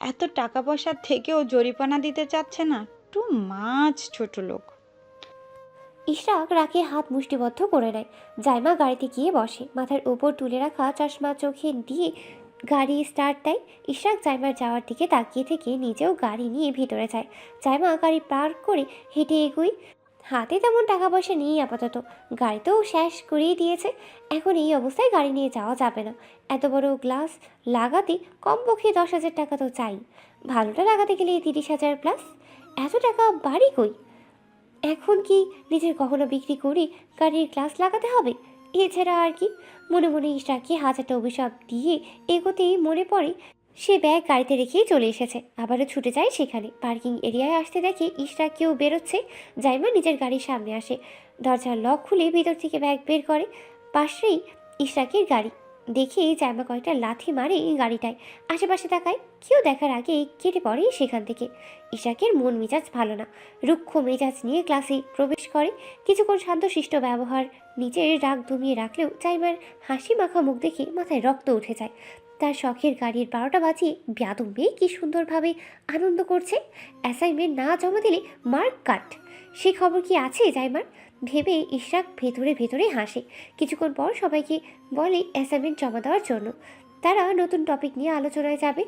এত টাকা পয়সার থেকেও জরিমানা দিতে চাচ্ছে না, টু মাছ ছোট লোক। ইশরাক রাগে হাত মুষ্টিবদ্ধ করে নেয়। জাইমা গাড়িতে গিয়ে বসে, মাথার উপর তুলে রাখা চশমা চোখে দিয়ে গাড়ি স্টার্ট দেয়। ইশরাক জাইমার যাওয়ার দিকে তাকিয়ে থেকে নিজেও গাড়ি নিয়ে ভিতরে যায়। জাইমা গাড়ি পার্ক করে হেঁটে এগোয়। হাতে তেমন টাকা পয়সা নেই আপাতত, গাড়িতেও শেষ করেই দিয়েছে। এখন এই অবস্থায় গাড়ি নিয়ে যাওয়া যাবে না। এত বড় গ্লাস লাগাতে কমপক্ষে 10,000 টাকা তো চাই। ভালোটা লাগাতে গেলে 30,000 প্লাস। এত টাকা বাড়ি কই? এখন কি নিজের গহনা বিক্রি করে গাড়ির গ্লাস লাগাতে হবে? এছাড়া আর কি? মনে মনে ইশরাককে হাজারটা অভিশাপ দিয়ে এগোতেই মনে পড়ে সে ব্যাগ গাড়িতে রেখেই চলে এসেছে। আবারও ছুটে যায় সেখানে। পার্কিং এরিয়ায় আসতে দেখে ইশরাক কেউ বেরোচ্ছে। জাইমা নিজের গাড়ির সামনে আসে, দরজার লক খুলে ভিতর থেকে ব্যাগ বের করে। পাশেই ইশরাকের গাড়ি দেখে জাইমা কয়েকটা লাথি মারে এই গাড়িটায়। আশেপাশে তাকায়, কেউ দেখার আগে কেটে পড়ে সেখান থেকে। ইশরাকের মন মেজাজ ভালো না, রুক্ষ মেজাজ নিয়ে ক্লাসে প্রবেশ করে। কিছুক্ষণ শান্তশিষ্ট ব্যবহার নিজের রাগ দমিয়ে রাখলেও জাইমার হাসি মাখা মুখ দেখে মাথায় রক্ত উঠে যায়। তার শখের গাড়ির 12টা বাজিয়ে বেয়াদব মেয়ে কী সুন্দরভাবে আনন্দ করছে। অ্যাসাইনমেন্ট না জমা দিলে মার্ক কাট, সে খবর কি আছে জাইমার? ভেবে ইশরাক ভেতরে ভেতরে হাসে। কিছুক্ষণ পর সবাইকে বলে অ্যাসাইনমেন্ট জমা দেওয়ার জন্য। তারা নতুন টপিক নিয়ে আলোচনায় যাবে।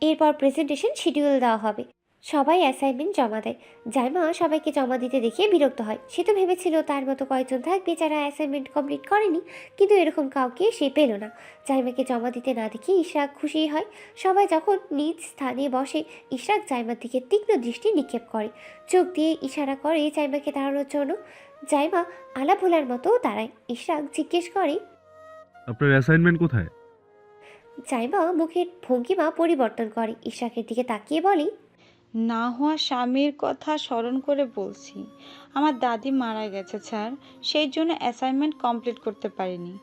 এরপর প্রেজেন্টেশন শিডিউল দেওয়া হবে। সবাই অ্যাসাইনমেন্ট জমা দেয়। জাইমা সবাইকে জমা দিতে দেখে বিরক্ত হয়। সে তো ভেবেছিল তার মতো কয়েকজন থাকবে যারা অ্যাসাইনমেন্ট কমপ্লিট করেনি, কিন্তু এরকম কাউকে সে পেল না। জাইমাকে জমা দিতে না দেখে ইশরাক খুশি হয়। সবাই যখন নিজ স্থানে বসে, ইশরাক জাইমার দিকে তীক্ষ্ণ দৃষ্টি নিক্ষেপ করে, চোখ দিয়ে ইশারা করে জাইমাকে দাঁড়ানোর জন্য। জাইমা আলা ভোলার মতো দাঁড়ায়। ইশরাক জিজ্ঞেস করে, আপনার অ্যাসাইনমেন্ট কোথায়? জাইমা মুখের ভঙ্গিমা পরিবর্তন করে, ইশরাকের দিকে তাকিয়ে বলে, না হওয়া স্বামীর কথা স্মরণ করে বলছি, আমার দাদি মারা গেছে স্যার, সেই জন্য অ্যাসাইনমেন্ট কমপ্লিট করতে পারিনি।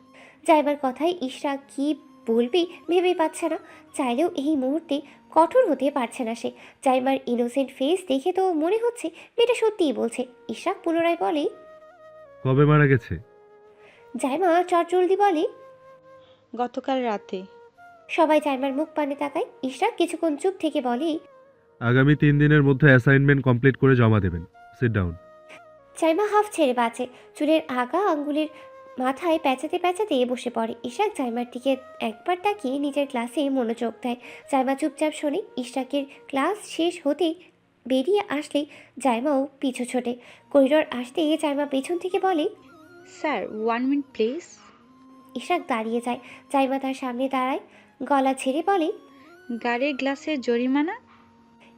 জাইমার কথায় ইশরাক কি বলবে ভেবেই পাচ্ছে না। চাইলেও এই মুহূর্তে কঠোর হতে পারছে না সে। জাইমার ইনোসেন্ট ফেস দেখে তো মনে হচ্ছে মেয়েটা সত্যিই বলছে। ইশরাক পুনরায় বলে, কবে মারা গেছে? জাইমা চটজলদি বলে, গতকাল রাতে। সবাই জাইমার মুখ পানে তাকায়। ইশরাক কিছুক্ষণ চুপ থেকে বলে, আগামী 3 দিনের মধ্যে অ্যাসাইনমেন্ট কমপ্লিট করে জমা দেবেন। Sit down. জাইমা হাফ ছেড়ে বাঁচে, চুলের আগা আঙ্গুলের মাথায় প্যাঁচাতে প্যাঁচাতে বসে পড়ে। ইশরাক জাইমার দিকে একবার তাকিয়ে নিজের ক্লাসে মনোযোগ দেয়। জাইমা চুপচাপ শোনে। ইশরাকের ক্লাস শেষ হতেই বেরিয়ে আসলে জাইমাও পিছু ছোটে। করিডোর আসতে জাইমা পেছন থেকে বলে, স্যার 1 মিনিট প্লিজ। ইশরাক দাঁড়িয়ে যায়। জাইমা তার সামনে দাঁড়ায়, গলা ছেড়ে বলে, গাড়ির গ্লাসের জরিমানা।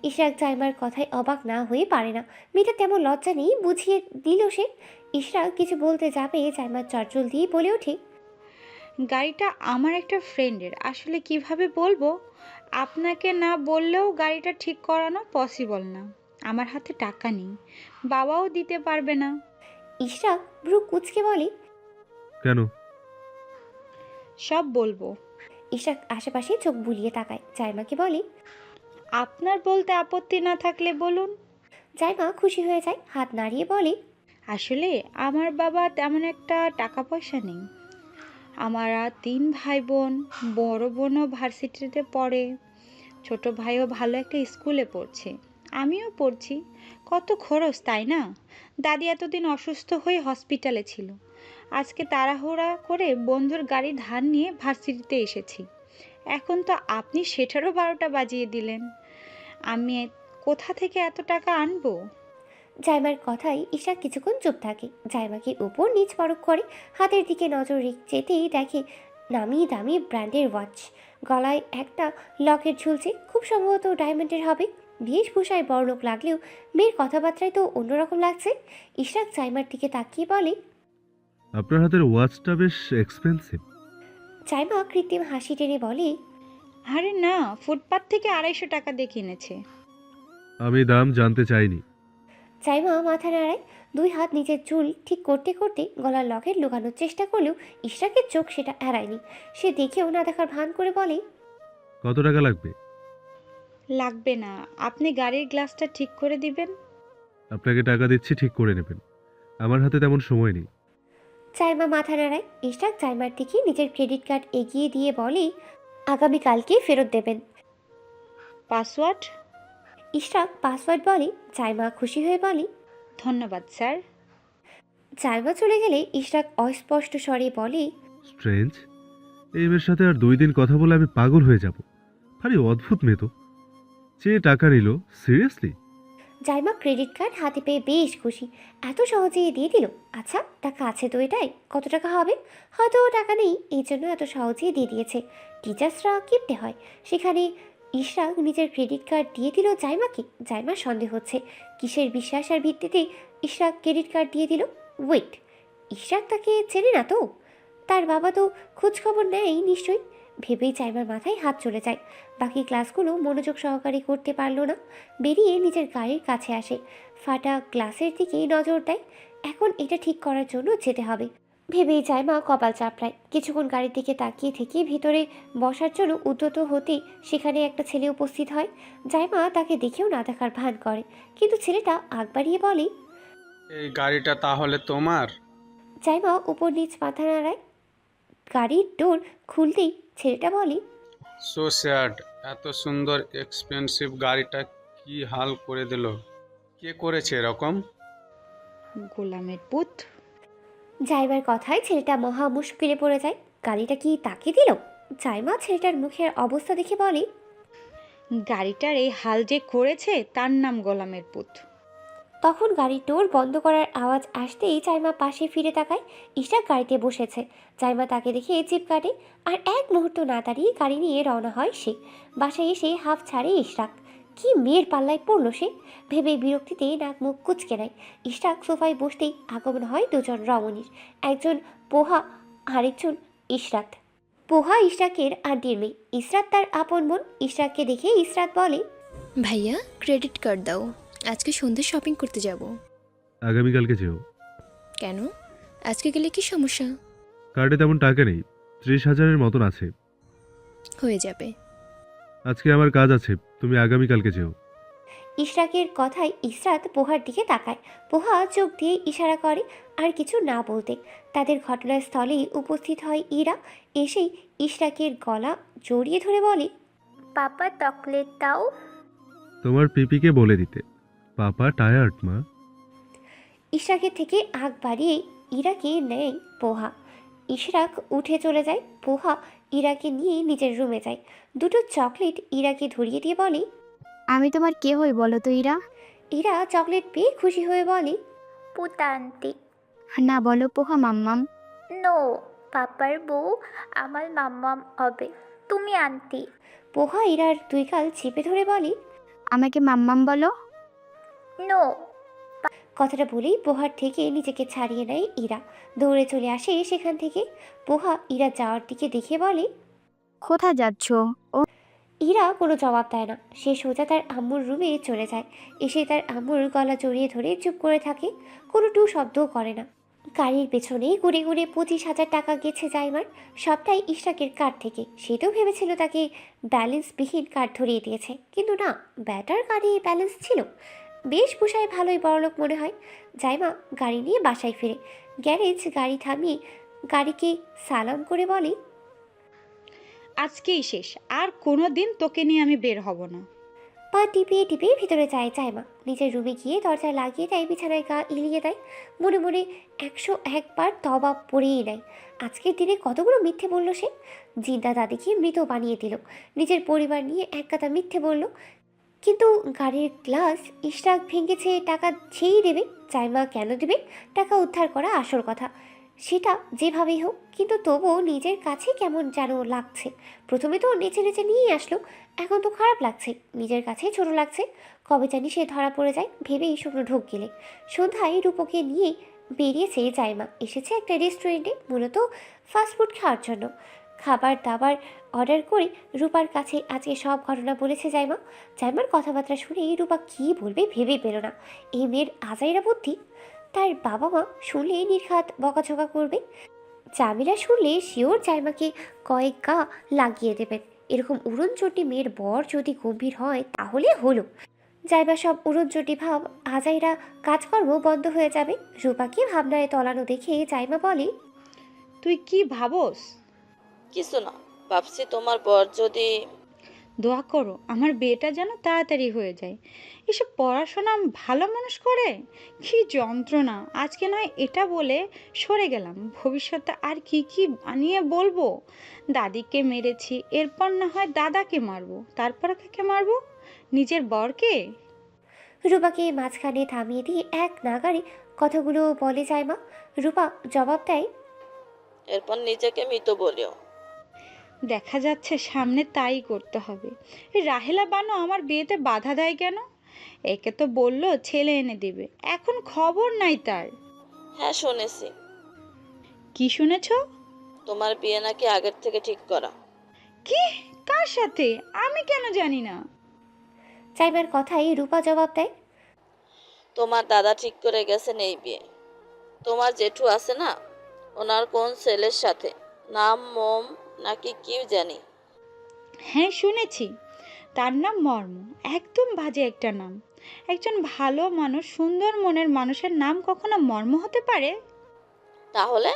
ইশরাক জাইমার কথায় অবাক না হয়ে পারে না। মেয়েটা তেমন লজ্জা নেই, বুঝিয়ে দিল সে। ইশরাক কিছু বলতে যাবে, জাইমার চটজল দিয়ে বলে ওঠে, গাড়িটা আমার একটা ফ্রেন্ডের, আসলে কিভাবে বলবো, আপনাকে না বললেও গাড়িটা ঠিক করানো পসিবল না। আমার হাতে টাকা নেই, বাবাও দিতে পারবে না। ইশরাক ভ্রু কুঁচকে বলে, কেন? সব বলবো। ইশরাক আশেপাশে চোখ বুলিয়ে তাকায়। জাইমাকে বলে, আপনার বলতে আপত্তি না থাকলে বলুন। জাইমা খুশি হয়ে যায়, হাত নাড়িয়ে বলে, আসলে আমার বাবা তেমন একটা টাকা পয়সা নেই। আমরা 3 ভাই বোন, বড় বোনও ভার্সিটিতে পড়ে, ছোট ভাইও ভালো একটা স্কুলে পড়ছে, আমিও পড়ছি। কত খরচ তাই না? দাদি এতদিন অসুস্থ হয়ে হসপিটালে ছিল। আজকে তাড়াহুড়া করে বন্ধুর গাড়ি ধার নিয়ে ভার্সিটিতে এসেছি। এখন তো আপনি সেটারও 12টা বাজিয়ে দিলেন। আমি কোথা থেকে এত টাকা আনবো? জাইমার কথায় ইশরাক কিছুক্ষণ চুপ থাকে। জাইমাকে উপর নিচ পরখ করে, হাতের দিকে নজর যেতেই দেখে নামি দামি ব্র্যান্ডের ওয়াচ। গলায় একটা লকেট ঝুলছে, খুব সম্ভবত ডায়মন্ডের হবে। বেশভূষায় বড়লোক লাগলেও মেয়ের কথাবার্তায় তো অন্যরকম লাগছে। ইশরাক জাইমার দিকে তাকিয়ে বলে, আপনার হাতের ওয়াচটা বেশ এক্সপেন্সিভ। জাইমা কৃত্রিম হাসি টেনে বলে, আরে না, ফুটপাত থেকে 250 টাকা দিয়ে কিনেছে। আমি দাম জানতে চাইনি। জাইমা মাথা নাড়ায়। দুই হাত নিজের চুল ঠিক করতে করতে গলার লকেট লুকানোর চেষ্টা করলেও ইশরাকের চোখ সেটা এড়ায়নি। সে দেখেও না দেখার ভান করে বলে, কত টাকা লাগবে? লাগবে না, আপনি গাড়ির গ্লাসটা ঠিক করে দিবেন। আপনাকে টাকা দিচ্ছি, ঠিক করে নেবেন। আমার হাতে তেমন সময় নেই। জাইমা মাথা নাড়ায়। ইশরাক জাইমার দিকে নিজের ক্রেডিট কার্ড এগিয়ে দিয়ে বলে, আগামীকালকে ফেরত দেবেন। পাসওয়ার্ড? ইশরাক পাসওয়ার্ড বলে। জাইমা খুশি হয়ে বলে, ধন্যবাদ স্যার। জাইমা চলে গেলে ইশরাক অস্পষ্ট স্বরে বলে, স্ট্রেঞ্জ, এই মেয়ের সাথে আর 2 দিন কথা বলে আমি পাগল হয়ে যাব। ভারী অদ্ভুত মেয়ে তো। চেয়ে টাকা নিল, সিরিয়াসলি? জাইমা ক্রেডিট কার্ড হাতে পেয়ে বেশ খুশি। এত সহজেই দিয়ে দিল। আচ্ছা, টাকা আছে তো এটাই, কত টাকা হবে? হয়তো টাকা নেই, এই জন্য এত সহজেই দিয়ে দিয়েছে। টিচার্সরা কিপটে হয়। সেখানে ইশরাক নিজের ক্রেডিট কার্ড দিয়ে দিল জাইমাকে। জাইমার সন্দেহ হচ্ছে, কিসের বিশ্বাস আর ভিত্তিতে ইশরাক ক্রেডিট কার্ড দিয়ে দিল। ওয়েট, ইশরাক তাকে চেনে না তো? তার বাবা তো খোঁজখবর নেয় নিশ্চয়ই। ভেবেই জাইমার মাথায় হাত চলে যায়। বাকি ক্লাসগুলো মনোযোগ সহকারে করতে পারল না। বেরিয়ে নিজের গাড়ির কাছে আসে, ফাটা গ্লাসের দিকে নজর দেয়। এখন এটা ঠিক করার জন্য যেতে হবে ভেবেই জাইমা কপাল চাপড়ায়। কিছুক্ষণ গাড়ির দিকে তাকিয়ে থেকে ভিতরে বসার জন্য উদ্যত হতেই সেখানে একটা ছেলে উপস্থিত হয়। জাইমা তাকে দেখেও না দেখার ভান করে, কিন্তু ছেলেটা আগ বাড়িয়ে বলে, এই গাড়িটা তাহলে তোমার? জাইমা উপর নিচ মাথা নাড়ায়। গাড়ির ডোর খুলতেই ছেলেটা বলে, সো স্যাড, এত সুন্দর এক্সপেন্সিভ গাড়িটা কি হাল করে দিল? কে করেছে এরকম? গোলামের পুত। জাইমার কথায় ছেলেটা মহা মুশকিলে পড়ে যায়। গাড়িটা কি তাকে দিল? জাইমা ছেলেটার মুখের অবস্থা দেখে বলে, গাড়িটার এই হাল যে করেছে তার নাম গোলামের পুত। তখন গাড়ির ডোর বন্ধ করার আওয়াজ আসতেই জাইমা পাশে ফিরে তাকায়। ইশরাক গাড়িতে বসেছে। জাইমা তাকে দেখে জিভ কাটে, আর এক মুহূর্ত না দাঁড়িয়ে গাড়ি নিয়ে রওনা হয় সে। বাসায় এসে হাফ ছাড়ে ইশরাক। কি মেয়ের পাল্লায় পড়লো সে, ভেবে বিরক্তিতে নাক মুখ কুচকে নেয়। ইশরাক সোফায় বসতেই আগমন হয় দুজন রমণীর। একজন পোহা, আরেকজন ইশরাত। পোহা ইশরাকের আন্টির মেয়ে, ইশরাত তার আপন বোন। ইশরাককে দেখে ইশরাত বলে, ভাইয়া ক্রেডিট কার্ড দাও, আজকে সন্ধ্যে শপিং করতে যাব। আগামীকালকে যেও। কেন? আজকে গেলে কি সমস্যা? কার্ডে তেমন টাকা নেই, 30,000-এর মতন আছে। হয়ে যাবে। আজকে আমার কাজ আছে, তুমি আগামীকালকে যেও। ইশরাকের কথায় ইশরাত পোহার দিকে তাকায়। পোহা চোখ দিয়ে ইশারা করে আর কিছু না বলতে। তাদের ঘটনাস্থলেই উপস্থিত হয় ইরা। এসেই ইশরাকের গলা জড়িয়ে ধরে বলে, পাপা চকলেট দাও। তোমার পিপিকে বলে দিতে, পাপা টায়ার্ড মা। ইশরাকের থেকে আগ বাড়িয়ে ইরাকে নেয় পোহা। ইশরাক উঠে চলে যায়। পোহা ইরাকে নিয়ে নিজের রুমে যায়। দুটো চকলেট ইরাকে ধরিয়ে দিয়ে বলে, আমি তোমার কে হই বলো তো ইরা? ইরা চকলেট পেয়ে খুশি হয়ে বলে, পুতা আন্টি। না, বলো পোহা মাম্মাম। নো, পাপার বউ আমার মাম্মাম হবে, তুমি আন্টি। পোহা ইরার দুই গাল চেপে ধরে বলে, আমাকে মাম্মাম বলো। নো। কথাটা বলেই পোহার থেকে নিজেকে ছাড়িয়ে নেয় ইরা। দৌড়ে চলে আসে সেখান থেকে। পোহা ইরা যাওয়ার দিকে দেখে বলে, কোথায় যাচ্ছ? ও ইরা কোনো জবাব দেয় না। সে সোজা তার আম্মুর রুমে চলে যায়। এসে তার আম্মুর গলা জড়িয়ে ধরে চুপ করে থাকে, কোনো টু শব্দও করে না। গাড়ির পেছনে ঘুরে ঘুরে 25,000 টাকা গেছে জাইমার, সবটাই ইশরাকের কার্ড থেকে। সে তো ভেবেছিল তাকে ব্যালেন্সবিহীন কার্ড ধরিয়ে দিয়েছে, কিন্তু না, ব্যাটার কার্ডে ব্যালেন্স ছিল। বেশ পোষায়, ভালোই বড়লোক মনে হয়। জাইমা গাড়ি নিয়ে বাসায় ফিরে। গ্যারেজ গাড়ি থামিয়ে গাড়িকে সালাম করে বলে, আজকেই শেষ, আর কোনো দিন তোকে নিয়ে আমি বের হব না। পা টিপিয়ে টিপিয়ে ভিতরে যায় জাইমা। নিজের রুমে গিয়ে দরজা লাগিয়ে দেয়, বিছানায় গা ইলিয়ে দেয়। মনে মনে 101 বার তবা পড়েই নেয়। আজকের দিনে কতগুলো মিথ্যে বলল সে। জিন্দা দাদিকে মৃত বানিয়ে দিল, নিজের পরিবার নিয়ে এক কথা মিথ্যে বলল। কিন্তু গাড়ির গ্লাস ইশরাক ভেঙেছে, টাকা সেই দেবে। জাইমা কেন দেবে? টাকা উদ্ধার করা আসল কথা, সেটা যেভাবেই হোক। কিন্তু তবুও নিজের কাছে কেমন যেন লাগছে। প্রথমে তো নেচে নেচে নিয়েই আসলো, এখন তো খারাপ লাগছে, নিজের কাছে ছোট লাগছে। কবে জানি সে ধরা পড়ে যায় ভেবেই শুকনো ঢোক গেলে। সন্ধ্যায় রূপকে নিয়ে বেরিয়েছে জাইমা। এসেছে একটা রেস্টুরেন্টে, মূলত ফাস্টফুড খাওয়ার জন্য। খাবার দাবার অর্ডার করে রূপার কাছে আজকে সব ঘটনা বলেছে জাইমা। জাইমার কথাবার্তা শুনে রূপা কী বলবে ভেবেই পেল না। এই মেয়ের আজাইরা বুদ্ধি। তার বাবা মা শুনলে নির্ঘাত বকাঝকা করবে। জামিলা শুনলে শিওর জাইমাকে কয়েক গা লাগিয়ে দেবেন। এরকম উড়নচটি মেয়ের বর যদি গম্ভীর হয় তাহলে হলো। জাইমা সব উড়নচটি ভাব, আজাইরা কাজকর্ম বন্ধ হয়ে যাবে। রূপাকে ভাবনায় তলানো দেখে জাইমা বলে, তুই কি ভাবস? কিছু না, ভাবছি তোমার বর যদি দোয়া করো আমার বিয়েটা যেন তাড়াতাড়ি হয়ে যায়। এসব পড়াশোনা ভালো মানুষ করে? কি যন্ত্রণা! আজকে নয় এটা বলে সরে গেলাম, ভবিষ্যতে আর কি কি বানিয়ে বলবো। দাদিকে মেরেছি, এরপর না হয় দাদাকে মারবো, তারপর কাকে মারবো? নিজের বরকে? রূপাকে মাঝখানে থামিয়ে দিয়ে এক নাগাড়ে কথাগুলো বলে জাইমা। রূপা জবাব দেয়, এরপর নিজেকে মৃত বলিও। দেখা যাচ্ছে সামনে তাই করতে হবে। এই রাহেলা বানো আমার বিয়েতে বাধা দেয় কেন? একে তো বললো ছেলে এনে দিবে, এখন খবর নাই তার। হ্যাঁ শুনেছি, কি শুনেছ? তোমার বিয়ে নাকি আগের থেকে ঠিক করা। কি? কার সাথে? আমি কেন জানি না? জাইমার কথাই রূপা জবাব দেয়, তোমার দাদা ঠিক করে গেছেন এই বিয়ে। তোমার জেঠু আছে না, ওনার কোন ছেলের সাথে, নাম মোম নাকি কি জানি। হ্যাঁ শুনেছি, তার নাম মর্ম। একদম বাজে একটা নাম। একজন ভালো মানুষ, সুন্দর মনের মানুষের নাম কখনো মর্ম হতে পারে? তাহলে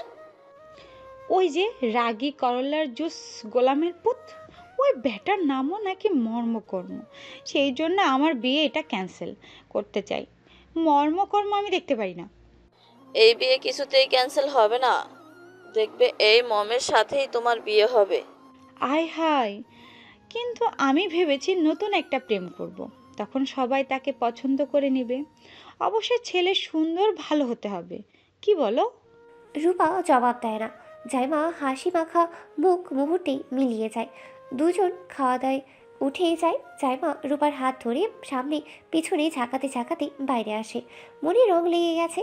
ওই যে রাগী করলার জুস গোলামের পুত, ওই ব্যাটার নামও নাকি মর্মকর্ম। সেই জন্য আমার বিয়ে এটা ক্যান্সেল করতে চাই। মর্মকর্ম আমি দেখতে পারি না। এই বিয়ে কিছুতেই ক্যান্সেল হবে না। দেখবে এই মমের সাথেই তোমার বিয়ে হবে। আয় হায়! কিন্তু আমি ভেবেছি নতুন একটা প্রেম করব। তখন সবাই তাকে পছন্দ করে নেবে। অবশ্যই ছেলে সুন্দর ভালো হতে হবে। কি বলো? রূপা জবাব দেয় না। জাইমা হাসি মাখা মুখ মুহূর্তেই মিলিয়ে যায়। দুজন খাওয়া দাওয়ায় উঠেই যায়। জাইমা রূপার হাত ধরে সামনে পিছনে ঝাঁকাতে ঝাঁকাতে বাইরে আসে। মনে রং লেগে গেছে,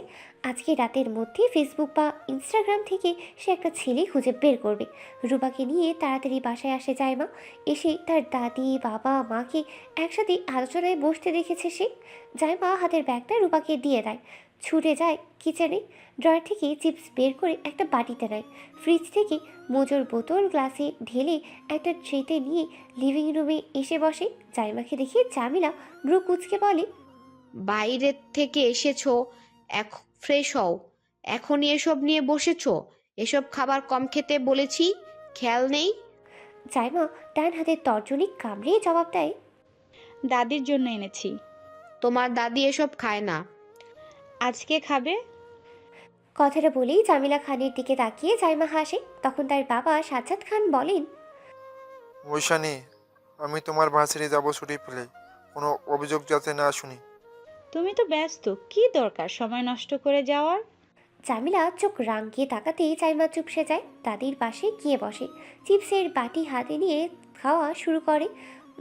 আজকে রাতের মধ্যে ফেসবুক বা ইনস্টাগ্রাম থেকে সে একটা ছেলে খুঁজে বের করবে। রূপাকে নিয়ে তাড়াতাড়ি বাসায় আসে জাইমা। এসে তার দাদি বাবা মাকে একসাথে আলোচনায় বসতে দেখেছে সে। জাইমা হাতের ব্যাগটা রূপাকে দিয়ে দেয়। ছুটে যায় কিচেনে, ড্রয়ার থেকে চিপস বের করে একটা বাটিতে নেয়। ফ্রিজ থেকে মোজোর বোতল গ্লাসে ঢেলে একটা ট্রেতে নিয়ে লিভিং রুমে এসে বসে। জাইমাকে দেখে জামিলা ব্রু কুচকে বলে, বাইরের থেকে এসেছো, ফ্রেশ হও। এখনই এসব নিয়ে বসেছো? এসব খাবার কম খেতে বলেছি, খেয়াল নেই? জাইমা ডান হাতের তর্জনী কামড়ে জবাব দেয়, দাদির জন্য এনেছি। তোমার দাদি এসব খায় না। আজকে খাবে? কথাটা বলেই জামিলা খানের দিকে তাকিয়ে জাইমা হাসে। তখন তার বাবা সাজ্জাদ খান বলেন, ঐশানী, আমি তোমার ভার্সিটি যাব ছুটি পেলে, কোনো অভিযোগ যাতে না শুনি। তুমি তো ব্যস্ত, কি দরকার সময় নষ্ট করে যাওয়ার? জামিলা চোখ রাঙিয়ে তাকাতেই জাইমা চুপসে যায়। দাদির পাশে গিয়ে বসে, চিপসের বাটি হাতে নিয়ে খাওয়া শুরু করে।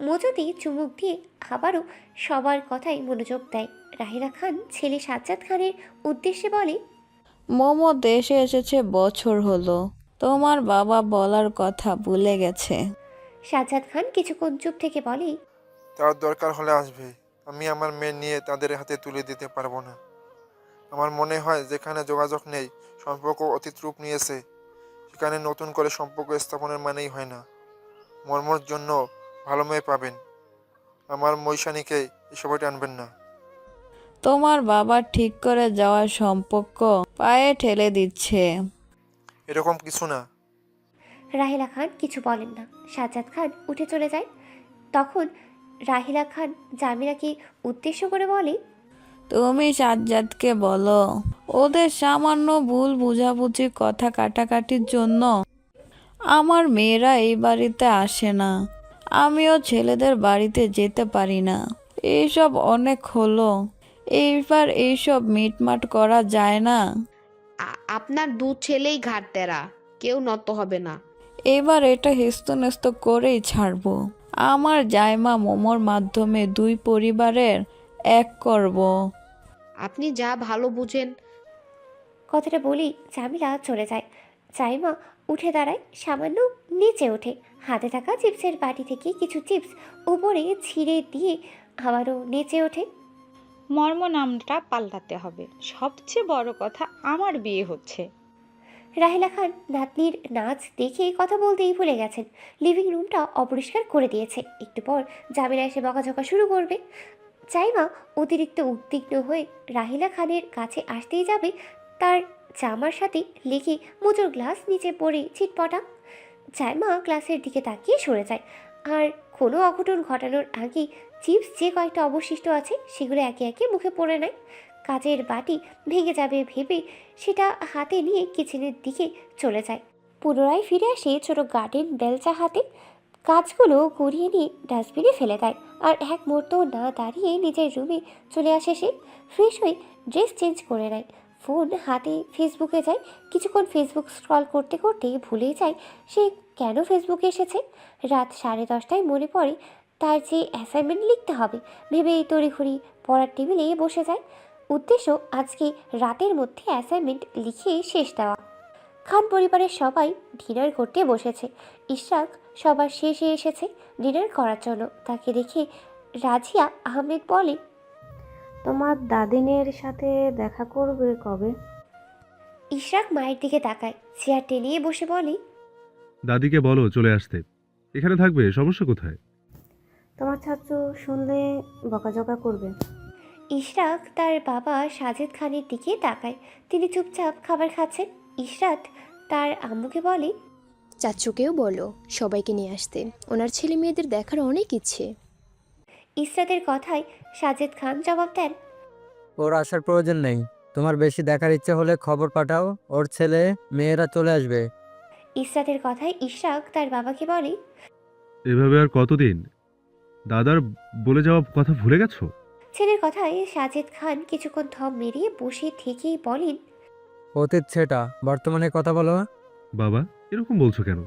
মজুদি চুমুক দিয়ে আবারও সবার কথাই মনোযোগ দেয়। রাহিলা খান ছেলে সাজ্জাদ খানের উদ্দেশ্যে বলে, মোমো দেশে এসেছে বছর হলো, তোমার বাবা বলার কথা ভুলে গেছে। সাজ্জাদ খান কিছুক্ষণ চুপ থেকে বলে, তার দরকার হলে আসবে, আমি আমার মেয়ে নিয়ে তাদের হাতে তুলে দিতে পারবো না। আমার মনে হয় যেখানে যোগাযোগ নেই, সম্পর্ক অতীত রূপ নিয়েছে, সেখানে নতুন করে সম্পর্ক স্থাপনের মানেই হয় না। মর্মর জন্য ভালো মেয়ে পাবেন, আমার মৈশানীকে এসবে টানবেন না। তোমার বাবা ঠিক করে যাওয়ার সম্পর্ক পায়ে ঠেলে দিচ্ছে। এরকম কিছু না। রাহিলা খান কিছু বলেন না। সাজ্জাদ খান উঠে চলে যায়। তখন রাহিলা খান জামিলাকে উদ্দেশ্য করে বলে, তুমি সাজ্জাদকে বলো, ওদের সামান্য ভুল বুঝাবুঝি কথা কাটাকাটির জন্য আমার মেয়েরা এই বাড়িতে আসে না, আমিও ছেলেদের বাড়িতে যেতে পারি না। এইসব অনেক হলো, এইবার এইসব মিটমাট করা যায় না। আপনার দু ছেলেই ঘাড়তেরা, কেউ নত হবে না। এবার এটা হেস্তনেস্ত করেই ছাড়বো। আমার জায়মা মোমোর মাধ্যমে দুই পরিবারের এক করব। আপনি যা ভালো বুঝেন। কথাটা বলেই জামিলা চলে যায়। জাইমা উঠে দাঁড়ায়, সামান্য নিচে ওঠে। হাতে থাকা চিপসের বাটি থেকে কিছু চিপস উপরে ছিঁড়ে দিয়ে আবারও নেচে ওঠে। মর্ম নামটা পাল্টাতে হবে। সবচেয়ে বড় কথা আমার বিয়ে হচ্ছে। রাহিলা খান নাতনির নাচ দেখে কথা বলতেই ভুলে গেছেন। লিভিং রুমটা অপরিষ্কার করে দিয়েছে। একটু পর জামিলা এসে বকাঝকা শুরু করবে। জাইমা অতিরিক্ত উদ্বিগ্ন হয়ে রাহিলা খানের কাছে আসতেই যাবে, তার জামার সাথে লেগে মোজোর গ্লাস নিচে পড়ে ছিটপটা। জাইমা গ্লাসের দিকে তাকিয়ে সরে যায়। আর কোনো অঘটন ঘটানোর আগে চিপস যে কয়েকটা অবশিষ্ট আছে সেগুলো একে একে মুখে পড়ে নেয়। কাচের বাটি ভেঙে যাবে ভেবে সেটা হাতে নিয়ে কিচেনের দিকে চলে যায়। পুনরায় ফিরে আসে ছোট গার্ডেন বেলচা হাতে, কাজগুলো গড়িয়ে নিয়ে ডাস্টবিনে ফেলে দেয়। আর এক মুহূর্ত না দাঁড়িয়ে নিজের রুমে চলে আসে সে। ফ্রেশ হয়ে ড্রেস চেঞ্জ করে নেয়, ফোন হাতে ফেসবুকে যায়। কিছুক্ষণ ফেসবুক স্ক্রল করতে করতে ভুলেই যায় সে কেন ফেসবুকে এসেছে। রাত 10:30টায় মনে পড়ে তার যে অ্যাসাইনমেন্ট লিখতে হবে, ভেবেই তড়িঘড়ি পড়ার টেবিলে বসে যায়। উদ্দেশ্য আজকে রাতের মধ্যে অ্যাসাইনমেন্ট লিখে শেষ দেওয়া। খান পরিবারের সবাই ডিনার করতে বসেছে। ইশরাক সবার শেষে এসেছে ডিনার করার জন্য। তাকে দেখে রাজিয়া আহমেদ বলে, তোমার দাদিনের সাথে দেখা করবে কবে? ইশরাক মায়ের দিকে তাকায়, চেয়ার টেনিয়ে বসে বলে, দাদিকে বলো চলে আসতে। এখানে থাকবে, সমস্যা কোথায়? তোমার ছাত্র শুনলে বকাঝকা করবে। ইশরাক তার বাবা সাজেদ খানের দিকে তাকায়। তিনি চুপচাপ খাবার খাচ্ছেন। ইশরাত তার আম্মুকে বলে, চাচুকেও বলো সবাইকে নিয়ে আসতে, ওনার ছেলে মেয়েদের দেখার অনেক ইচ্ছে। ইশরাতের কথায় সাজেদ খান জবাব দেন, ওর আসার প্রয়োজন নেই। তোমার বেশি দেখার ইচ্ছে হলে খবর পাঠাও, ওর ছেলে মেয়েরা চলে আসবে। ইশরাতের কথায় ইশরাক তার বাবাকে বলে, এভাবে আর কতদিন? দাদার বলে যাওয়া কথা ভুলে গেছো? ছেলের কথায় সাজেদ খান কিছুক্ষণ থম মেরিয়ে বসে থেকেই বলেন, অতীত সেটা, বর্তমানে কথা বলো। বাবা, এরকম বলছো কেন?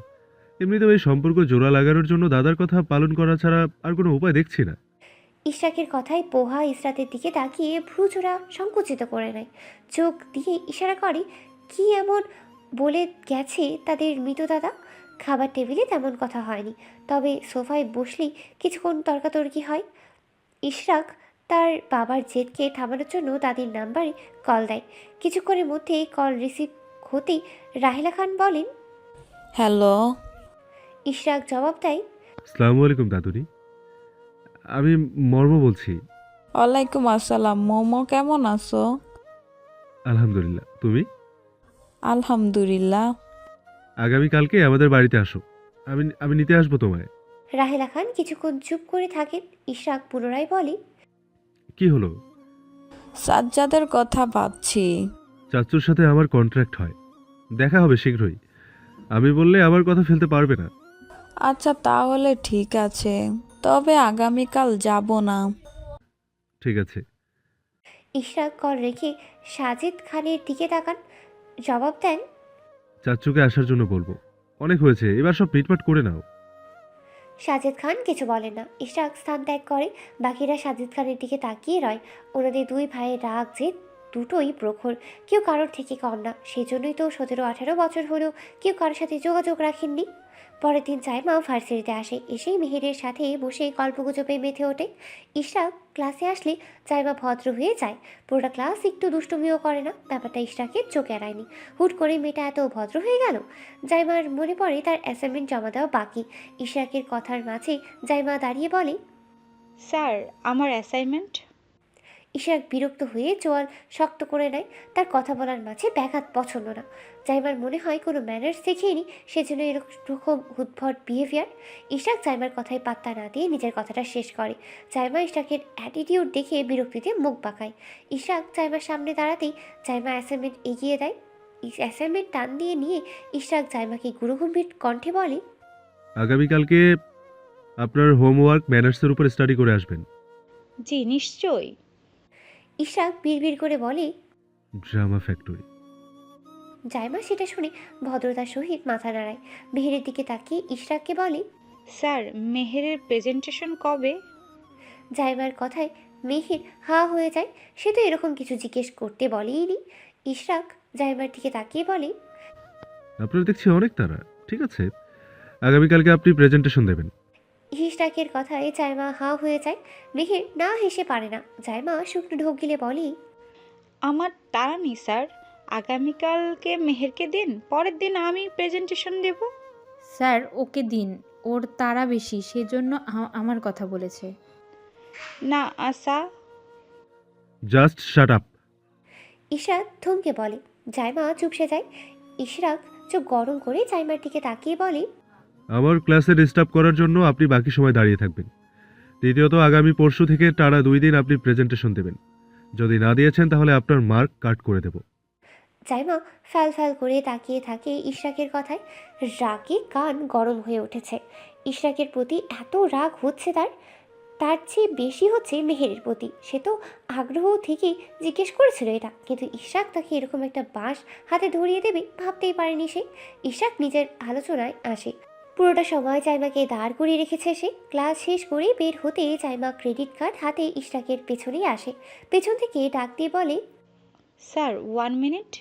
এমনিতেও এই সম্পর্ক জোড়া লাগানোর জন্য দাদার কথা পালন করা ছাড়া আর কোনো উপায় দেখছি না। ইশরাকের কথায় পোহা ইশরাতের দিকে তাকিয়ে ভ্রুজোড়া সংকুচিত করে নেয়। চোখ দিয়ে ইশারা করে কি এমন বলে গেছে তাদের মৃত দাদা। খাবার টেবিলে তেমন কথা হয়নি, তবে সোফায় বসলেই কিছুক্ষণ তর্কাতর্কি হয়। ইশরাক তার বাবার জেদকে থামানোর জন্য দাদির নাম্বারে কল দেয়। কিছুক্ষণের মধ্যেই কল রিসিভ হতেই রাহেলা খান বলেন, হ্যালো। ইশরাক জবাব দেয়, আসসালামু আলাইকুম দাদুরি, আমি মর্ম বলছি। ওয়ালাইকুম আসসালাম। মোমো, কেমন আছো? আলহামদুলিল্লাহ, তুমি? আলহামদুলিল্লাহ। আগামীকালকে আমাদের বাড়িতে আসো, আমি আমি নিতে আসবো তোমায়। রাহেলা খান কিছুক্ষণ চুপ করে থাকেন। ইশরাক পুনরায় বলে, কি হলো? সাজ্জাদের কথা ভাবছি। চাচুর সাথে আমার কন্ট্রাক্ট হয়, দেখা হবে শীঘ্রই। আমি বললে আমার কথা ফেলতে পারবে না। আচ্ছা তাহলে ঠিক আছে, তবে আগামীকাল যাব না। ঠিক আছে। ইশরাক কল রেখে সাজিদ খানের দিকে তাকান, জবাব দেন, চাচুকে আসার জন্য বলবো। অনেক হয়েছে, এবার সব মিটমাট করে নাও। সাজিদ খান কিছু বলেন না। ইশরাক স্থান ত্যাগ করে। বাকিরা সাজিদ খানের দিকে তাকিয়ে রয়। ওনাদের দুই ভাইয়ের রাগ যে দুটোই প্রখর, কেউ কারোর থেকে কম না। সেজন্যই তো 17-18 বছর হলেও কেউ কারোর সাথে যোগাযোগ রাখেননি। পরের দিন জাইমা ভার্সিটিতে আসে। এসেই মেহেরের সাথে বসে গল্পগুজবে মেতে ওঠে। ইশরাক ক্লাসে আসলে জাইমা ভদ্র হয়ে যায়। পুরোটা ক্লাস একটু দুষ্টুমিও করে না। ব্যাপারটা ইশরাকের চোখে এড়ায়নি। হুট করে মেয়েটা এত ভদ্র হয়ে গেল। জাইমার মনে পড়ে তার অ্যাসাইনমেন্ট জমা দেওয়া বাকি। ইশরাকের কথার মাঝে জাইমা দাঁড়িয়ে বলে, স্যার, আমার অ্যাসাইনমেন্ট। ইশরাক বিরক্ত হয়ে চোয়াল শক্ত করে নেয়। তার কথা বলার মাঝে ব্যাঘাত পছন্দ না। জাইমার মনে হয় কোনো ম্যানার্স শিখেনি, সেজন্য এরকম উদ্ভট বিহেভিয়ার। ইশরাক জাইমার কথায় পাত্তা না দিয়ে নিজের কথাটা শেষ করে। জাইমা ইশরাকের অ্যাটিটিউড দেখে বিরক্তিতে মুখ বাঁকায়। ইশরাক জাইমার সামনে দাঁড়াতেই জাইমা অ্যাসাইনমেন্ট এগিয়ে দেয়। অ্যাসাইনমেন্ট টান দিয়ে নিয়ে ইশরাক জাইমাকে গুরুগম্ভীর কণ্ঠে বলে, আগামীকালকে আপনার হোমওয়ার্ক ম্যানার্সের উপর স্টাডি করে আসবেন। জি নিশ্চয়ই। ইশরাক বিড়বিড় করে বলে, ড্রামা ফ্যাক্টরি। জাইমা সেটা শুনে ভদ্রতার সহিত মাথা নাড়ায়। মেহেরের দিকে তাকিয়ে ইশরাককে বলে, স্যার, মেহেরের প্রেজেন্টেশন কবে? জাইমার কথায় মেহের হা হয়ে যায়। সে তো এরকম কিছু জিজ্ঞেস করতে বলেইনি। ইশরাক জাইমার দিকে তাকিয়ে বলে, আপনার দেখছি অনেক তারা। ঠিক আছে, আগামীকালকে আপনি প্রেজেন্টেশন দেবেন। ইশরাকের কথায় জাইমা হা হয়ে যায়। মেহের না হেসে পারে না। জাইমা শুকনো ঢোক গিলে বলে, আমার তাড়া নেই স্যার, আগামীকালকে মেহেরকে দিন, পরের দিন আমি প্রেজেন্টেশন দেব। স্যার ওকে দিন, ওর তাড়া বেশি, সেজন্য আমার কথা বলেছে। না Asha. Just shut up. Ishraq থমকে বলে। জাইমা চুপসে যায়। ইশরাক চোখ গরম করে জাইমার দিকে তাকিয়ে বলে, আমার ক্লাসে ডিস্টার্ব করার জন্য আপনি বাকি সময় দাঁড়িয়ে থাকবেন। দ্বিতীয়ত, আগামী পরশু থেকে টানা 2 দিন আপনি প্রেজেন্টেশন দেবেন। যদি না দিয়েছেন তাহলে আপনার মার্ক কাট করে দেব। জাইমা ফ্যাল ফ্যাল করে তাকিয়ে থাকে ইশরাকের কথায়। রাগে কান গরম হয়ে উঠেছে। ইশরাকের প্রতি এত রাগ হচ্ছে তার চেয়ে বেশি হচ্ছে মেহেরের প্রতি। সে তো আগ্রহ থেকেই জিজ্ঞেস করেছিল এটা, কিন্তু ইশরাক তাকে এরকম একটা বাঁশ হাতে ধরিয়ে দেবে ভাবতেই পারেনি সে। ইশরাক নিজের আলোচনায় আসে। পুরোটা সময় জাইমাকে দাঁড় করিয়ে রেখেছে সে। ক্লাস শেষ করে বের হতে জাইমা ক্রেডিট কার্ড হাতে ইশরাকের পেছনেই আসে। পেছন থেকে ডাক দিয়ে বলে, স্যার 1 মিনিট।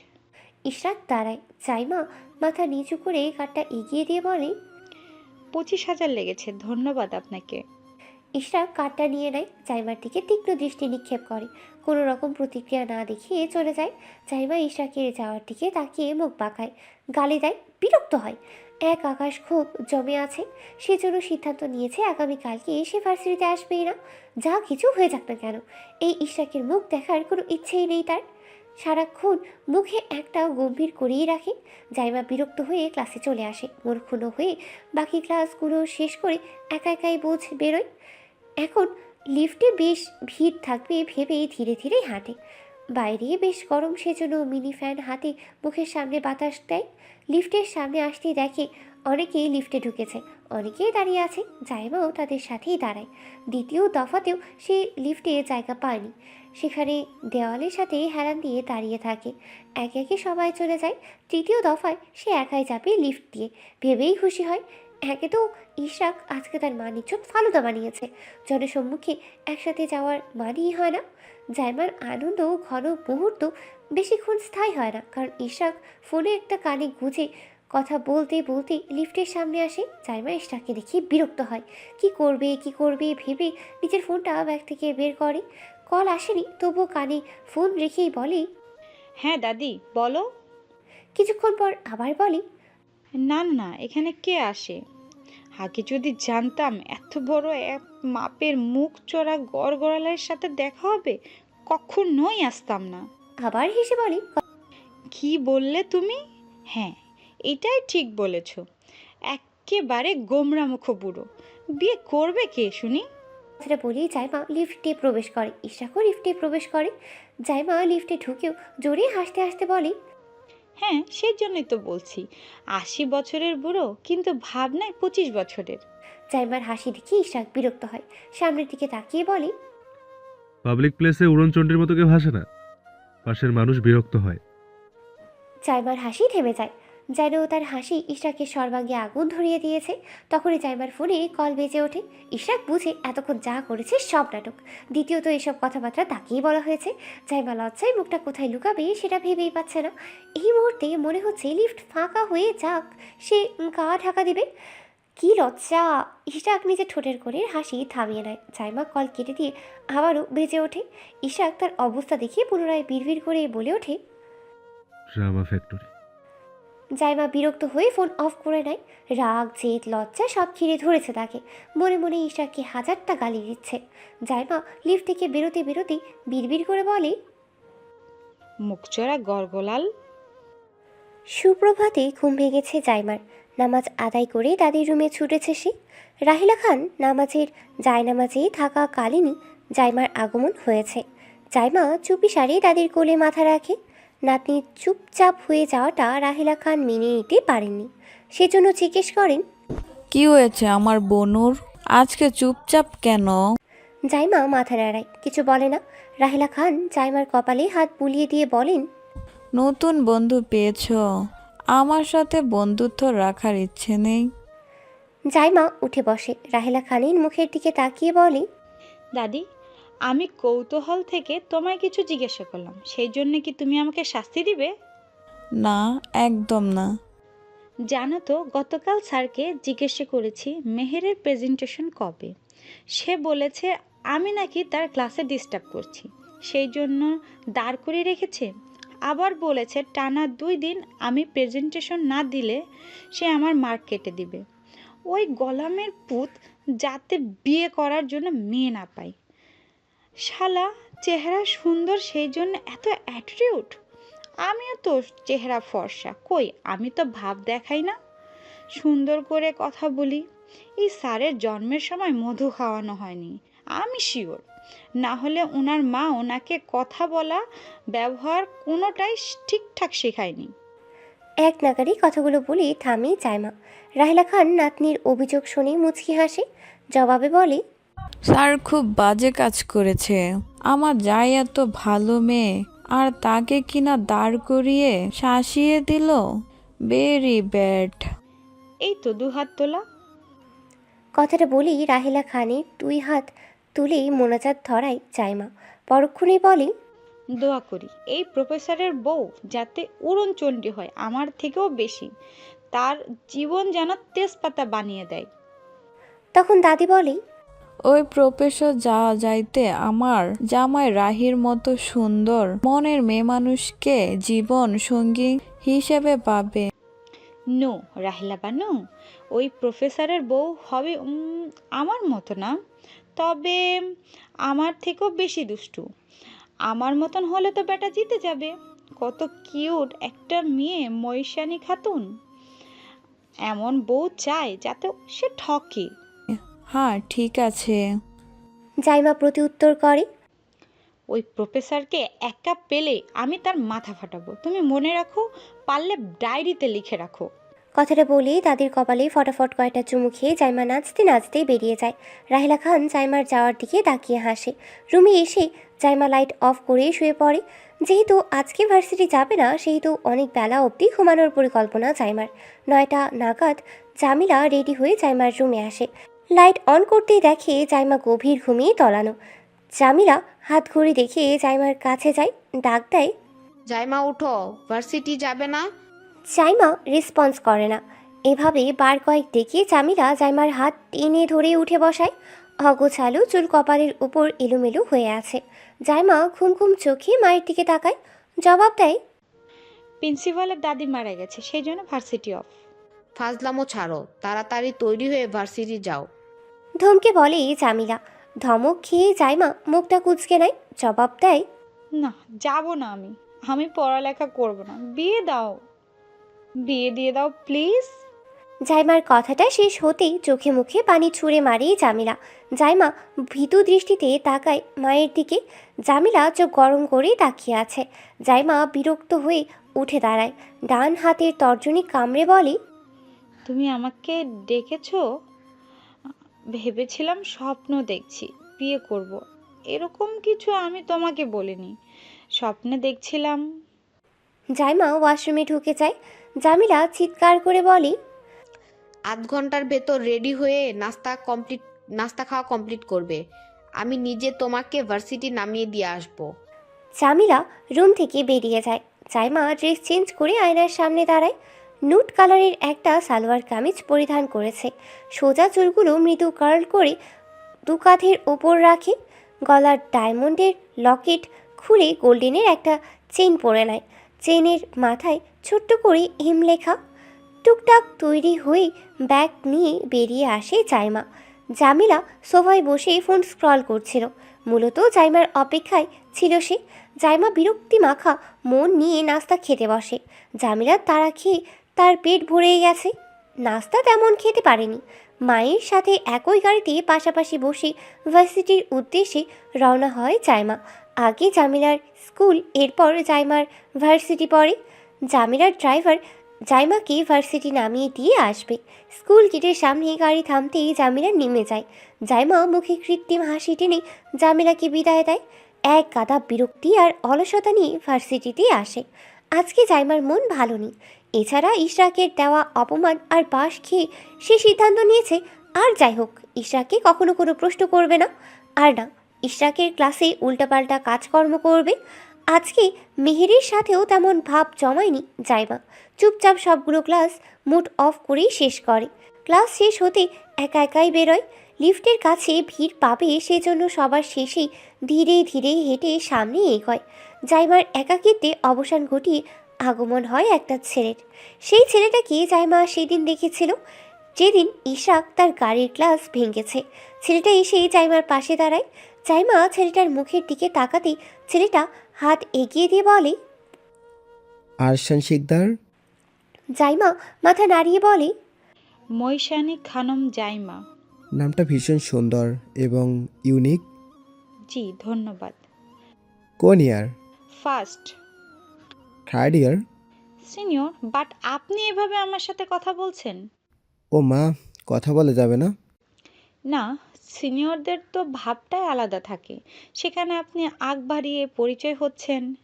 ইশরাক দাঁড়ায়। জাইমা মাথা নিচু করে কার্ডটা এগিয়ে দিয়ে বলে, 25,000 লেগেছে, ধন্যবাদ আপনাকে। ইশরাক কার্ডটা নিয়ে নেয়, জাইমার দিকে তীক্ষ্ণ দৃষ্টি নিক্ষেপ করে। কোনো রকম প্রতিক্রিয়া না দেখিয়ে চলে যায়। জাইমা ইশরাকের যাওয়ার দিকে তাকিয়ে মুখ বাঁকায়, গালি দেয়, বিরক্ত হয়। এক আকাশ খুব জমে আছে। সেজন্য সিদ্ধান্ত নিয়েছে আগামীকালকে সে ভার্সিটিতে আসবেই না, যা কিছু হয়ে যাক না কেন। এই ইশরাকের মুখ দেখার কোনো ইচ্ছেই নেই তার। সারাক্ষণ মুখে একটা গম্ভীর করেই রাখে। জাইমা বিরক্ত হয়ে ক্লাসে চলে আসে। মূর্খুণ হয়ে বাকি ক্লাসগুলো শেষ করে একা একাই বোঝ বেরোয়। এখন লিফটে বেশ ভিড় থাকবে ভেবেই ধীরে ধীরে হাঁটে। বাইরে বেশ গরম, সেজন্য মিনি ফ্যান হাতে মুখের সামনে বাতাস দেয়। লিফটের সামনে আসতেই দেখে অনেকেই লিফটে ঢুকেছে, অনেকেই দাঁড়িয়ে আছে। জাইমাও তাদের সাথেই দাঁড়ায়। দ্বিতীয় দফাতেও সে লিফটে জায়গা পায়নি, সেখানে দেওয়ালের সাথে হেলান দিয়ে দাঁড়িয়ে থাকে। একে একে সবাই চলে যায়। তৃতীয় দফায় সে একাই যাবে লিফট দিয়ে, ভেবেই খুশি হয়। একে তো ইশরাক আজকে তার মানিজ্জত ফালুদা বানিয়েছে, জনসম্মুখে একসাথে যাওয়ার মানেই হয় না। জাইমার আনন্দ ঘন মুহূর্ত বেশিক্ষণ স্থায়ী হয় না, কারণ ইশরাক ফোনে একটা কানে গুঁজে কথা বলতে বলতে লিফটের সামনে আসে। জাইমা ইশরাককে দেখে বিরক্ত হয়। কি করবে ভেবে নিজের ফোনটা ব্যাগ থেকে বের করে। কল আসেনি, তবুও কানে ফোন রেখেই বলে, হ্যাঁ দাদি বলো। কিছুক্ষণ পর আবার বলে, না না, এখানে কে আসে? আগে যদি জানতাম এত বড় এক মাপের মুখ চড়া গড়গড়ালের সাথে দেখা হবে, কখনোই আসতাম না। আবার হেসে বলে, কি বললে তুমি? হ্যাঁ, এটাই ঠিক বলেছ। একেবারে গোমরা মুখ বুড়ো। বিয়ে করবে কে শুনি? সেটা বলেই জাইমা লিফটে প্রবেশ করে। ইশরাকও লিফটে প্রবেশ করে। জাইমা লিফটে ঢুকেও জোরে হাসতে হাসতে বলে, হ্যাঁ, সেই জন্যই তো বলছি 80 বছরের বুড়ো, কিন্তু ভাবনায় 25 বছরের। জাইমার হাসি দেখে ইশরাক বিরক্ত হয়। সামনের দিকে তাকিয়ে বলে, পাবলিক প্লেসে উড়নচণ্ডীর মতো কেউ হাসে না, পাশের মানুষ বিরক্ত হয়। জাইমার হাসি থেমে যায়, যেন তার হাসি ইশরাকের সর্বাঙ্গে আগুন ধরিয়ে দিয়েছে। তখনই জাইমার ফোনে কল বেজে ওঠে। ইশরাক বুঝে এতক্ষণ যা করেছে সব নাটক। দ্বিতীয়ত এসব কথাবার্তা তাকেই বলা হয়েছে। জাইমা লজ্জায় মুখটা কোথায় লুকাবে সেটা ভেবেই পাচ্ছে না। এই মুহূর্তে মনে হচ্ছে লিফট ফাঁকা হয়ে যাক, সে গা ঢাকা দিবে। কি লজ্জা! ইশরাক নিজের ঠোঁটের করে হাসি থামিয়ে নেয়। জাইমা কল কেটে দিয়ে আবারও বেজে ওঠে। ইশরাক তার অবস্থা দেখে পুনরায় বিড়বিড় করে বলে ওঠে, ড্রামা ফ্যাক্টরি। জাইমা বিরক্ত হয়ে ফোন অফ করে নেয়। রাগ, জেদ, লজ্জা সব ঘিরে ধরেছে তাকে। মনে মনে ইশরাককে হাজারটা গালি দিচ্ছে। জাইমা লিফট থেকে বেরোতে বেরোতে বিড়বিড় করে বলে, মুখচড়া গড়গড়াল। সুপ্রভাতে ঘুম ভেঙেছে জাইমার। নামাজ আদায় করে দাদির রুমে ছুটেছে সে। রাহিলা খান নামাজের জায়নামাজে থাকা কালীনই জাইমার আগমন হয়েছে। জাইমা চুপি সারে দাদির কোলে মাথা রাখে। নাতনির চুপচাপ হয়ে যাওয়াটা রাহিলা খান মেনে নিতে পারেননি, সেজন্য জিজ্ঞেস করেন, কি হয়েছে আমার বনুর, আজকে চুপচাপ কেন? জাইমা মাথা নাড়ায়, কিছু বলে না। রাহিলা খান জাইমার কপালে হাত বুলিয়ে দিয়ে বলেন, নতুন বন্ধু পেয়েছো, আমার সাথে বন্ধুত্ব রাখার ইচ্ছে নেই? জাইমা উঠে বসে। রাহিলা খানের মুখের দিকে তাকিয়ে বলে, দাদি, আমি কৌতূহল থেকে তোমায় কিছু জিজ্ঞাসা করলাম, সেই জন্য কি তুমি আমাকে শাস্তি দিবে? না, একদম না। জানো তো, গতকাল স্যারকে জিজ্ঞাসা করেছি মেহেরের প্রেজেন্টেশন কবে। সে বলেছে আমি নাকি তার ক্লাসে ডিস্টার্ব করছি, সেই জন্য দাঁড় করিয়ে রেখেছে। আবার বলেছে টানা 2 দিন আমি প্রেজেন্টেশন না দিলে সে আমার মার্ক কেটে দিবে। ওই গোলামের পুত যাতে বিয়ে করার জন্য মেয়ে না পাই। শালা চেহারা সুন্দর, সেই জন্য এত অ্যাটিটিউড। আমিও তো চেহারা ফর্সা, কই আমি তো ভাব দেখাই না। সুন্দর করে কথা বলি। এই স্যারের জন্মের সময় মধু খাওয়ানো হয়নি, আমি শিওর। না হলে ওনার মা ওনাকে কথা বলা, ব্যবহার কোনোটাই ঠিকঠাক শেখায়নি। এক নাগারি কথাগুলো বলে থামেই জাইমা। রাহেলা খান নাতনির অভিযোগ শুনে মুচকি হাসে, জবাবে বলে, স্যার খুব বাজে কাজ করেছে। আমার যাই এত ভালো মেয়ে, আর তাকে কিনা দাঁড় করিয়ে শাসিয়ে দিল। Very bad. এই তো 2 হাত তোলা। কথাটা বলেই রাহেলা খানের 2 হাত তুলেই মোনাজাত ধরায় জাইমা। পরক্ষণেই বলে, দোয়া করি এই প্রফেসরের বউ যাতে উড়নচণ্ডী হয়, আমার থেকেও বেশি। তার জীবন যেন তেজপাতা বানিয়ে দেয়। তখন দাদি বলে, ওই প্রফেসর যাইতে আমার জামাই রাহির মতো সুন্দর মনের মেয়ে মানুষকে জীবন সঙ্গী হিসেবে পাবে। নো রাহিলা বানু, ওই প্রফেসরের বউ হবে আমার মতো না, তবে আমার থেকেও বেশি দুষ্টু। আমার মতন হলে তো বেটা জিতে যাবে। কত কিউট একটা মেয়ে ময়ূষানী খাতুন। এমন বউ চাই যাতে সে ঠকে। হ্যাঁ ঠিক আছে। জাইমা প্রতি উত্তর করে, ওই প্রফেসরকে একা পেলে আমি তার মাথা ফাটাবো। তুমি মনে রাখো, পারলে ডায়েরিতে লিখে রাখো। কথাটা বলেই দাদির কপালে ফটাফট কয়টা চুমু খেয়ে জাইমা নাচতে নাচতে বেরিয়ে যায়। রাহেলা খান জাইমার যাওয়ার দিকে তাকিয়ে হাসে। রুমে এসে জাইমা লাইট অফ করে শুয়ে পড়ে। যেহেতু আজকে ভার্সিটি যাবে না, সেহেতু অনেক বেলা অবধি ঘুমানোর পরিকল্পনা জাইমার। 9টা নাগাদ জামিলা রেডি হয়ে জাইমার রুমে আসে। লাইট অন করতেই দেখে জাইমা গভীর ঘুমিয়ে তলানো। জামিলা হাত ঘড়ি দেখে জাইমার কাছে যায়, ডাক দেয়, জাইমা উঠো, ভার্সিটি যাবে না? জাইমা রেসপন্স করে না। এভাবে বার কয়েক ডেকে জামিলা জাইমার হাত টেনে ধরে উঠে বসায়। অগোছালো চুল কপালের উপর এলোমেলো হয়ে আছে। জাইমা ঘুম ঘুম চোখে মায়ের দিকে তাকায়, জবাব দেয়, প্রিন্সিপালের দাদি মারা গেছে, সেই জন্য ভার্সিটি অফ। ফাজলামো ছাড়ো, তাড়াতাড়ি তৈরি হয়ে ভার্সিটি যাও। ধমকে বলে জামিলা। ধমক খেয়ে জাইমা মুখটা কুঁচকে নেয়, জবাব দেয়, না যাব না, আমি পড়ালেখা করব না। বিয়ে দাও, বিয়ে দিয়ে দাও প্লিজ। জাইমার কথাটা শেষ হতেই চোখে মুখে পানি ছুঁড়ে মারে জামিলা। জাইমা ভীতু দৃষ্টিতে তাকায় মায়ের দিকে। জামিলা চোখ গরম করে তাকিয়ে আছে। জাইমা বিরক্ত হয়ে উঠে দাঁড়ায়, ডান হাতের তর্জনী কামড়ে বলে, তুমি আমাকে ডেকেছো? ভেবেছিলাম স্বপ্ন দেখছি, বিয়ে করব। এরকম কিছু আমি তোমাকে বলিনি, স্বপ্নে দেখছিলাম। জাইমা ওয়াশরুমে ঢুকে যায়। জামিলা চিৎকার করে বলে, আধ ঘন্টার ভেতর রেডি হয়ে নাস্তা খাওয়া কমপ্লিট করবে। আমি নিজে তোমাকে ভার্সিটি নামিয়ে দিয়ে আসবো। জামিলা রুম থেকে বেরিয়ে যায়। জাইমা ড্রেস চেঞ্জ করে আয়নার সামনে দাঁড়ায়। নুট কালারের একটা সালোয়ার কামিজ পরিধান করেছে। সোজা চুলগুলো মৃদু কার্ল করে 2 কাঁধের ওপর রাখে। গলার ডায়মন্ডের লকেট খুলে গোল্ডেনের একটা চেইন পরে নেয়। চেইনের মাথায় ছোট্ট করে এম লেখা। টুকটাক তৈরি হয়ে ব্যাগ নিয়ে বেরিয়ে আসে জাইমা। জামিলা সোফায় বসে ফোন স্ক্রল করছিল। মূলত জাইমার অপেক্ষায় ছিল সে। জাইমা বিরক্তি মাখা মন নিয়ে নাস্তা খেতে বসে। জামিলা তাড়া খেয়ে তার পেট ভরে গেছে। নাস্তা তেমন খেতে পারেনি। মায়ের সাথে একই গাড়িতে পাশাপাশি বসে ভার্সিটির উদ্দেশ্যে রওনা হয় জাইমা। আগে জামিলার স্কুল, এরপর জাইমার ভার্সিটি পড়ে। জামিলার ড্রাইভার জাইমাকে ভার্সিটি নামিয়ে দিয়ে আসবে। স্কুল গেটের সামনে গাড়ি থামতেই জামিলা নেমে যায়। জাইমা মুখে কৃত্রিম হাসি টেনে জামিলাকে বিদায় দেয়। এক গাদা বিরক্তি আর অলসতা নিয়ে ভার্সিটিতে আসে। আজকে জাইমার মন ভালো নেই। এছাড়া ইশরাকের দেওয়া অপমান আর পাশ খেয়ে সে সিদ্ধান্ত নিয়েছে, আর যাই হোক, ইশরাককে কখনো কোনো প্রশ্ন করবে না। আর না, ইশরাকের ক্লাসে উল্টাপাল্টা কাজকর্ম করবে। আজকে মেহেরের সাথেও তেমন ভাব জমায়নি জাইমা। চুপচাপ সবগুলো ক্লাস মুড অফ করেই শেষ করে। ক্লাস শেষ হতে একা একাই বেরোয়। লিফটের কাছে ভিড় পাবে সেজন্য সবার শেষেই ধীরে ধীরে হেঁটে সামনে এগোয়। জাইমার একাকিত্বে অবসান ঘটিয়ে আগমন হয় একটা ছেলের। সেই ছেলেটাকে জাইমা সেদিন দেখেছিল, যেদিন ইশরাক তার গাড়ির গ্লাস ভেঙেছে। ছেলেটা এসে জাইমার পাশে দাঁড়ায়। জাইমা ছেলেটার মুখের দিকে তাকাতেই ছেলেটা হাত এগিয়ে দিয়ে বলে, আরশান শিকদার। জাইমা মাথা নাড়িয়ে বলে, মৈশানী খানম জাইমা। নামটা ভীষণ সুন্দর এবং ইউনিক। জি ধন্যবাদ। কোন year? First. Third year? Senior, but আপনি এভাবে আমার সাথে কথা বলছেন? ও মা, কথা বলা যাবে না? না, সিনিয়রদের তো ভাবটাই আলাদা থাকে, সেখানে আপনি আগ বাড়িয়ে পরিচয় হচ্ছেন।